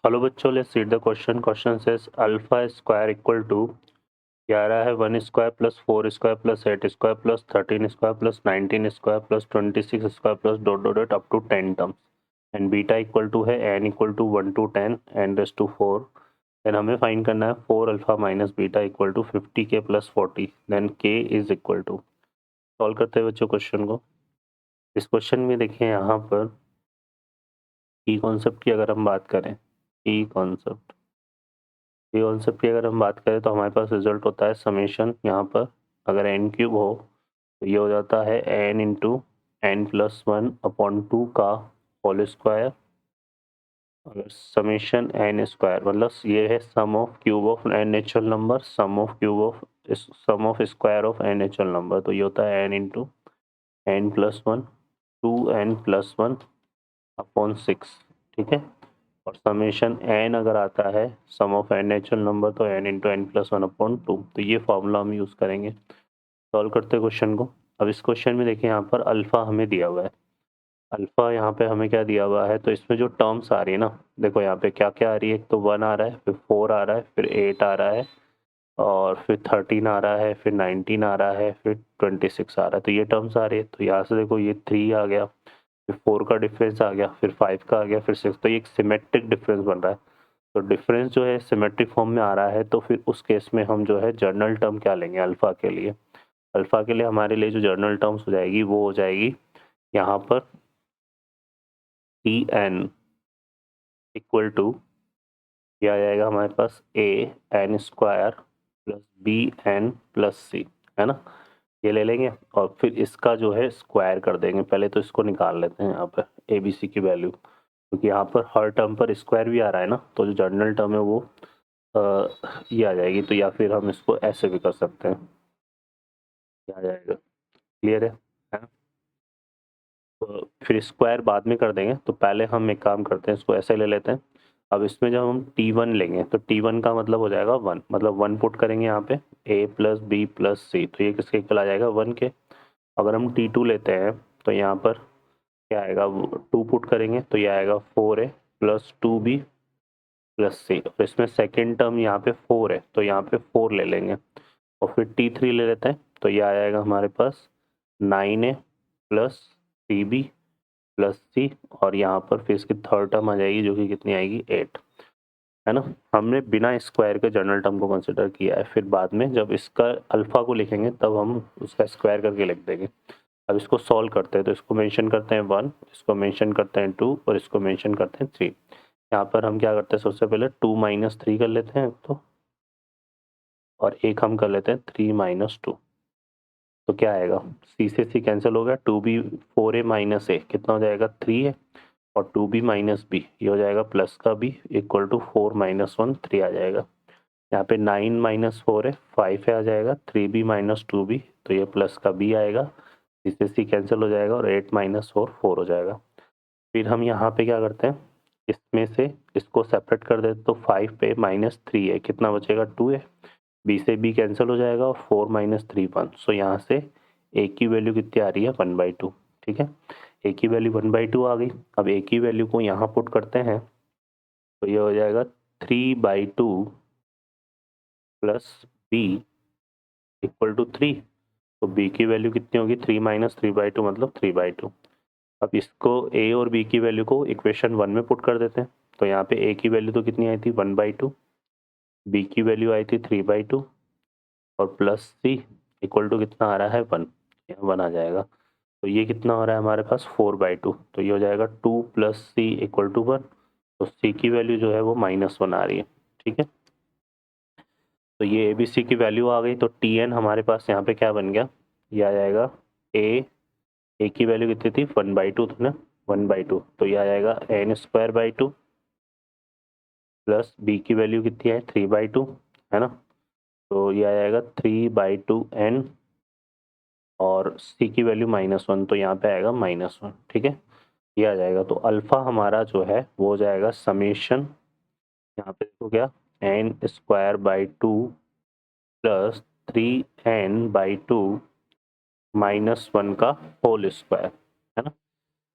Hello बच्चों, let's read the question. Question says alpha square equal to 11 है 1 square plus 4 square plus 8 square plus 13 square plus 19 square plus 26 square plus dot dot dot up to 10 terms and beta equal to है n equal to 1 to 10 n raise to 4। Then हमें find करना है 4 alpha minus beta equal to 50k plus 40 then k is equal to. Solve करते हैं बच्चों question को। इस question में देखिए यहाँ पर की कॉन्सेप्ट की अगर हम बात करें, की कॉन्सेप्ट की अगर हम बात करें तो हमारे पास रिजल्ट होता है समेशन। यहाँ पर अगर एन क्यूब हो तो ये हो जाता है n into n plus 1 upon 2 का होल स्क्वायर। अगर समेशन एन स्क्वायर मतलब ये है sum of cube of n natural number, sum of square of n natural number, तो ये होता है n into n plus 1 2n plus 1 upon 6। ठीक है, और समेशन एन अगर आता है sum of n natural number तो n into n plus 1 upon 2, तो ये फॉर्मूला हम यूज़ करेंगे। सॉल्व करते हैं क्वेश्चन को। अब इस क्वेश्चन में देखिए यहाँ पर अल्फ़ा हमें दिया हुआ है। अल्फ़ा यहाँ पे हमें क्या दिया हुआ है, तो इसमें जो टर्म्स आ रही है ना, देखो यहाँ पे क्या क्या आ रही है। एक तो 1 आ रहा है, फिर 4 आ रहा है, फिर 8 आ रहा है, और फिर 13 आ रहा है, फिर 19 आ रहा है, फिर 26 आ रहा है। तो ये टर्म्स आ रही है। तो यहाँ से देखो ये 3 आ गया, फिर 4 का डिफरेंस आ गया, फिर 5 का आ गया, फिर 6। तो ये एक सिमेट्रिक डिफरेंस बन रहा है। तो डिफरेंस जो है सिमेट्रिक फॉर्म में आ रहा है, तो फिर उस केस में हम जो है जर्नल टर्म क्या लेंगे अल्फ़ा के लिए। अल्फ़ा के लिए हमारे लिए जो जर्नल टर्म्स हो जाएगी वो हो जाएगी यहाँ पर टी एन इक्वल टू, यह आ जाएगा हमारे पास a n square plus b n plus c, है ना। ये ले लेंगे और फिर इसका जो है स्क्वायर कर देंगे। पहले तो इसको निकाल लेते हैं यहाँ पर ए बी सी की वैल्यू, क्योंकि यहाँ पर हर टर्म पर स्क्वायर भी आ रहा है ना, तो जो जर्नल टर्म है वो ये आ जाएगी। तो या फिर हम इसको ऐसे भी कर सकते हैं, ये आ जाएगा। क्लियर है ना। तो फिर स्क्वायर बाद में कर देंगे, तो पहले हम एक काम करते हैं, इसको ऐसे ले लेते हैं। अब इसमें जब हम t1 लेंगे तो t1 का मतलब हो जाएगा 1, मतलब 1 पुट करेंगे यहाँ पे a प्लस बी प्लस सी, तो ये किसके इक्वल आ जाएगा 1 के। अगर हम t2 लेते हैं तो यहाँ पर क्या आएगा, 2 पुट करेंगे तो ये आएगा 4a प्लस 2b प्लस सी, और इसमें सेकेंड टर्म यहाँ पे 4 है तो यहाँ पे 4 ले लेंगे, और फिर t3 ले लेते हैं तो ये आ जाएगा हमारे पास 9a प्लस 3b प्लस सी, और यहाँ पर फिर इसकी थर्ड टर्म आ जाएगी जो कि कितनी आएगी 8, है ना। हमने बिना स्क्वायर के जनरल टर्म को कंसिडर किया है, फिर बाद में जब इसका अल्फा को लिखेंगे तब हम उसका स्क्वायर करके लिख देंगे। अब इसको सॉल्व करते हैं, तो इसको मेंशन करते हैं 1, इसको मेंशन करते हैं 2 और इसको मेंशन करते हैं 3। यहाँ पर हम क्या करते हैं, सबसे पहले 2 माइनस 3 कर लेते हैं तो, और एक हम कर लेते हैं 3 माइनस 2। तो क्या आएगा, सी से सी कैंसिल हो गया, 2b 4a माइनस ए कितना हो जाएगा 3a, और 2b माइनस बी ये हो जाएगा प्लस का b इक्वल टू 4 माइनस 1 3 आ जाएगा। यहाँ पे 9 माइनस 4 है 5 है आ जाएगा, 3b माइनस 2b तो ये प्लस का b आएगा, इससे सी कैंसिल हो जाएगा, और 8 माइनस 4 हो जाएगा। फिर हम यहाँ पे क्या करते हैं, इसमें से इसको सेपरेट कर देते तो 5 पे माइनस 3 है कितना बचेगा 2 है, बी से बी कैंसिल हो जाएगा, और 4 माइनस 3 1। सो यहाँ से ए की वैल्यू कितनी आ रही है 1/2। ठीक है, ए की वैल्यू 1/2 आ गई। अब ए की वैल्यू को यहाँ पुट करते हैं तो ये हो जाएगा 3/2 प्लस बी इक्वल टू 3। तो b की वैल्यू कितनी होगी 3 माइनस 3/2 मतलब 3/2। अब इसको a और b की वैल्यू को इक्वेशन 1 में पुट कर देते हैं, तो यहाँ पे a की वैल्यू तो कितनी आई थी 1/2, b की वैल्यू आई थी 3/2, और प्लस c इक्वल टू कितना आ रहा है 1, यहाँ 1 आ जाएगा। तो ये कितना हो रहा है हमारे पास 4/2, तो ये हो जाएगा 2 प्लस सी इक्वल टू 1। तो c की वैल्यू जो है वो -1 आ रही है। ठीक है, तो ये ए बी सी की वैल्यू आ गई। तो टी एन हमारे पास यहाँ पे क्या बन गया, ये आ जाएगा ए की वैल्यू कितनी थी 1/2 थी ना, 1/2 तो ये आ जाएगा n² 2 प्लस बी की वैल्यू कितनी है 3/2, है ना। तो ये आ जाएगा 3/2n, और सी की वैल्यू -1 तो यहाँ पे आएगा -1। ठीक है, ये आ जाएगा। तो अल्फा हमारा जो है वो हो जाएगा समेशन, यहाँ पे देखो क्या n² 2 प्लस 3n/2 -1 का होल स्क्वायर, है ना।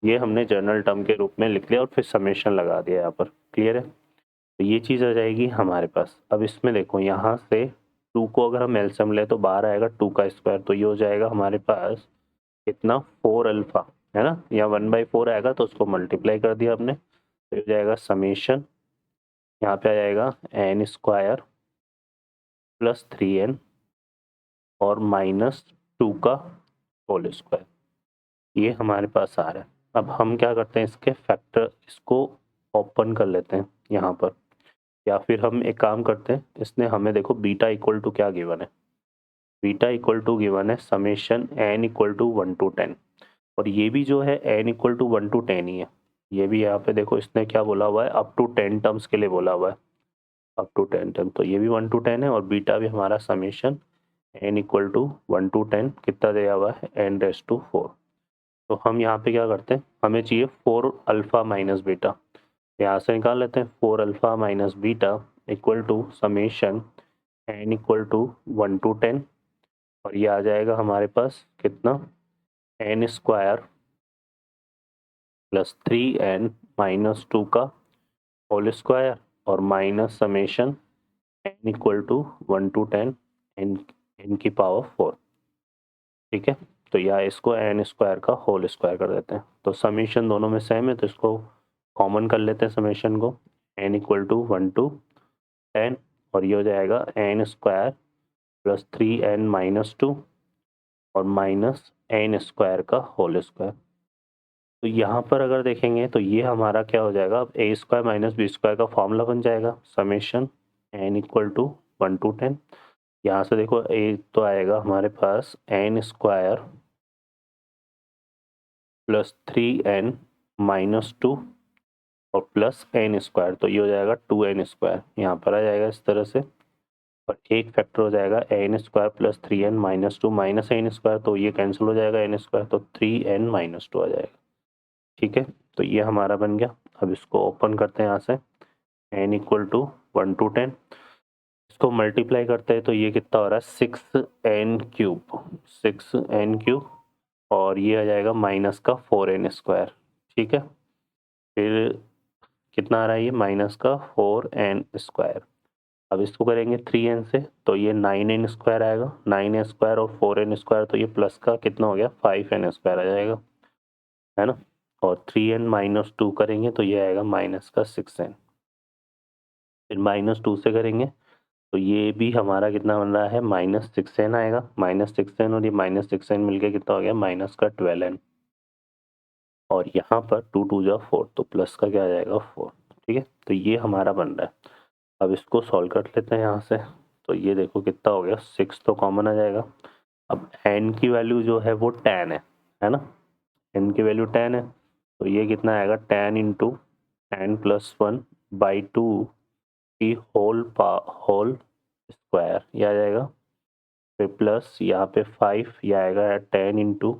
ये हमने जनरल टर्म के रूप में लिख लिया और फिर समेशन लगा दिया यहाँ पर। क्लियर है। तो ये चीज़ आ जाएगी हमारे पास। अब इसमें देखो यहाँ से 2 को अगर हम एलसीएम ले तो बाहर आएगा 2 का स्क्वायर, तो ये हो जाएगा हमारे पास कितना 4 अल्फा, है ना, या 1/4 आएगा तो उसको मल्टीप्लाई कर दिया आपने, तो हो जाएगा समेशन, यहाँ पे आ जाएगा एन स्क्वायर प्लस 3n और -2 का होल स्क्वायर, ये हमारे पास आ रहा है। अब हम क्या करते हैं, इसके फैक्टर इसको ओपन कर लेते हैं यहाँ पर, या फिर हम एक काम करते हैं, इसने हमें देखो बीटा इक्वल टू क्या गिवन है, बीटा इक्वल टू गिवन है summation n equal to 1 to 10, और ये भी जो है n इक्वल टू 1 to 10 ही है। ये भी यहाँ पे देखो इसने क्या बोला हुआ है, अप टू 10 टर्म्स के लिए बोला हुआ है, अप टू 10 टर्म, तो ये भी 1 to 10 है, और बीटा भी हमारा summation n equal to 1 to 10 कितना दिया हुआ है n⁴। तो हम यहाँ पे क्या करते हैं, हमें चाहिए 4 अल्फा माइनस बीटा, यहाँ से निकाल लेते हैं 4 alpha minus beta equal to summation n equal to 1 to 10, और ये आ जाएगा हमारे पास कितना n square plus 3n minus 2 का होल स्क्वायर और minus summation n equal to 1 to 10 n की पावर 4। ठीक है, तो या इसको n स्क्वायर का होल स्क्वायर कर देते हैं, तो समीशन दोनों में सेम है तो इसको कॉमन कर लेते हैं समेशन को, n इक्वल टू 1 to 10, और ये हो जाएगा n square plus 3n minus 2 और माइनस n स्क्वायर का होल स्क्वायर। तो यहाँ पर अगर देखेंगे तो ये हमारा क्या हो जाएगा, अब a square minus B square का फॉर्मूला बन जाएगा summation n equal to 1 to 10। यहाँ से देखो a तो आएगा हमारे पास n square plus 3n minus 2 और प्लस n स्क्वायर, तो ये हो जाएगा 2n स्क्वायर, यहाँ पर आ जाएगा इस तरह से, और एक फैक्टर हो जाएगा n square plus 3n minus 2 minus n square, तो ये कैंसिल हो जाएगा n स्क्वायर, तो 3n माइनस 2 आ जाएगा। ठीक है, तो ये हमारा बन गया। अब इसको ओपन करते हैं यहाँ से, n इक्वल टू 1 to 10, इसको मल्टीप्लाई करते हैं तो ये कितना हो रहा है 6n क्यूब, 6n क्यूब, और ये आ जाएगा माइनस का 4n स्क्वायर। ठीक है, फिर कितना आ रहा है ये माइनस का 4n स्क्वायर। अब इसको करेंगे 3n से तो ये 9n स्क्वायर आएगा, 9n स्क्वायर और 4n स्क्वायर, तो ये प्लस का कितना हो गया 5n स्क्वायर आ जाएगा, है ना, और 3n माइनस 2 करेंगे तो ये आएगा माइनस का 6n, फिर -2 से करेंगे तो ये भी हमारा कितना बन रहा है -6n आएगा, -6n और ये -6n मिलके कितना हो गया माइनस का 12n, और यहाँ पर 2 2 जा 4, तो प्लस का क्या आ जाएगा 4। ठीक है, तो ये हमारा बन रहा है। अब इसको सॉल्व कर लेते हैं यहाँ से, तो ये देखो कितना हो गया 6 तो कॉमन आ जाएगा। अब n की वैल्यू जो है वो 10 है ना, n की वैल्यू 10 है, तो ये कितना आएगा 10 इंटू 10+1/2 की होल स्क्वायर, ये आ जाएगा, फिर प्लस यहाँ पे 5, ये आएगा 10 इंटू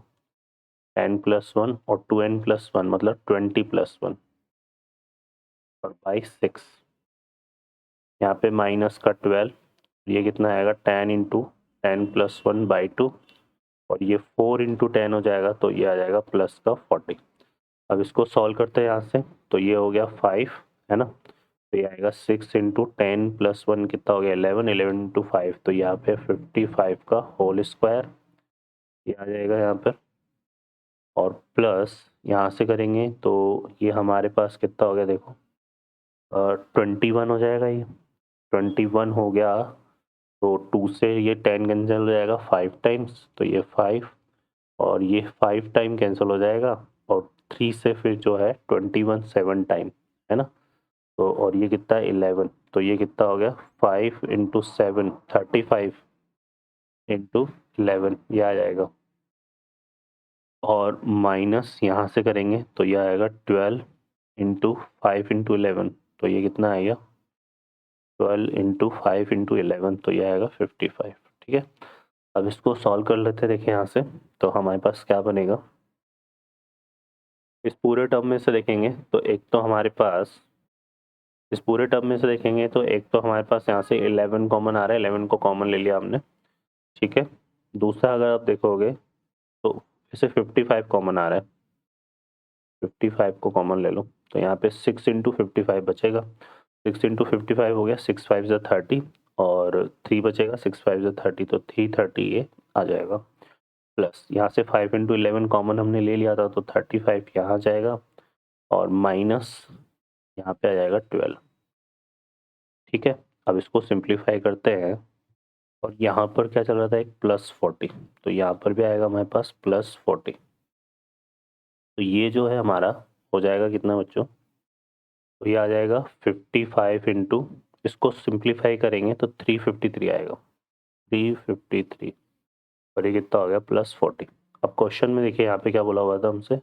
10+1 और 2n+1 मतलब 20+1 और बाई 6, यहाँ पे माइनस का 12, ये कितना आएगा 10 इंटू 10+1/2, और ये 4 इंटू 10 हो जाएगा, तो ये आ जाएगा प्लस का 40। अब इसको सॉल्व करते हैं यहाँ से, तो ये हो गया 5, है ना, तो ये आएगा 6 इंटू 10+1 कितना हो गया 11, 11 इंटू 5, तो यहाँ पे 55 का होल स्क्वायर, ये आ जाएगा यहाँ पर, और प्लस यहाँ से करेंगे तो ये हमारे पास कितना हो गया देखो 21 हो जाएगा, ये 21 हो गया, तो 2 से ये 10 कैंसिल हो जाएगा 5 टाइम्स, तो ये 5 और ये 5 टाइम कैंसिल हो जाएगा, और 3 से फिर जो है 21 7 टाइम, है ना, तो और ये कितना 11, तो ये कितना हो गया 5 इंटू 7 35 इंटू 11, ये आ जाएगा, और माइनस यहाँ से करेंगे तो ये आएगा 12 इंटू 5 इंटू 11, तो ये कितना आएगा 12 इंटू 5 इंटू 11, तो ये आएगा 55। ठीक है, अब इसको सॉल्व कर लेते हैं, देखिए यहाँ से तो हमारे पास क्या बनेगा, इस पूरे टर्म में से देखेंगे तो एक तो हमारे पास इस पूरे टर्म में से देखेंगे तो एक तो हमारे पास यहाँ से 11 कॉमन आ रहा है, 11 को कॉमन ले लिया हमने। ठीक है, दूसरा अगर आप देखोगे तो इसे 55 कॉमन आ रहा है, 55 को कॉमन ले लो, तो यहाँ पे 6 इंटू 55 बचेगा, 6 इंटू 55 हो गया, 6 5 ज़ा 30 और 3 बचेगा, 6 5 ज़ा 30 तो 330 ये आ जाएगा। प्लस यहाँ से 5 इंटू 11 कॉमन हमने ले लिया था तो 35 यहाँ जाएगा और माइनस यहाँ पे आ जाएगा 12। ठीक है, अब इसको सिंप्लीफाई करते हैं और यहाँ पर क्या चल रहा था, एक प्लस 40, तो यहाँ पर भी आएगा हमारे पास प्लस 40। तो ये जो है हमारा हो जाएगा कितना बच्चों, तो ये आ जाएगा 55 इंटू, इसको सिंप्लीफाई करेंगे तो 353 आएगा, 353 और ये कितना हो गया प्लस 40। अब क्वेश्चन में देखिए यहाँ पे क्या बोला हुआ था हमसे,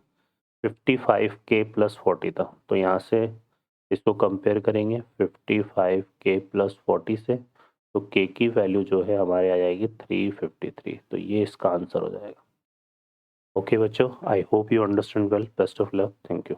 55k प्लस 40 था, तो यहाँ से इसको कंपेयर करेंगे 55k प्लस 40 से, तो k की वैल्यू जो है हमारे आ जाएगी 353, तो ये इसका आंसर हो जाएगा। ओके बच्चों, I hope you understand well, best of luck, thank you.